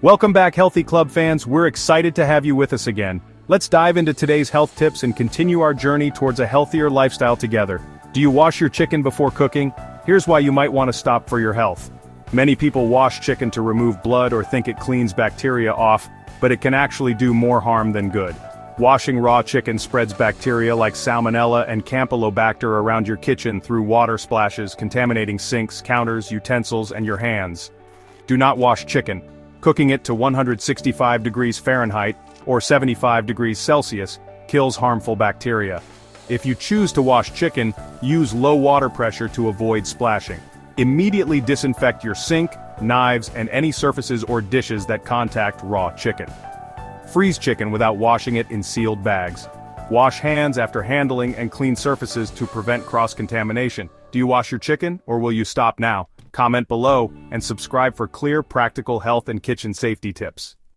Welcome back, Healthy Club fans. We're excited to have you with us again. Let's dive into today's health tips and continue our journey towards a healthier lifestyle together. Do you wash your chicken before cooking? Here's why you might want to stop for your health. Many people wash chicken to remove blood or think it cleans bacteria off, but it can actually do more harm than good. Washing raw chicken spreads bacteria like salmonella and campylobacter around your kitchen through water splashes, contaminating sinks, counters, utensils, and your hands. Do not wash chicken. Cooking it to 165 degrees Fahrenheit, or 75 degrees Celsius, kills harmful bacteria. If you choose to wash chicken, use low water pressure to avoid splashing. Immediately disinfect your sink, knives, and any surfaces or dishes that contact raw chicken. Freeze chicken without washing it in sealed bags. Wash hands after handling and clean surfaces to prevent cross-contamination. Do you wash your chicken, or will you stop now? Comment below, and subscribe for clear, practical health and kitchen safety tips.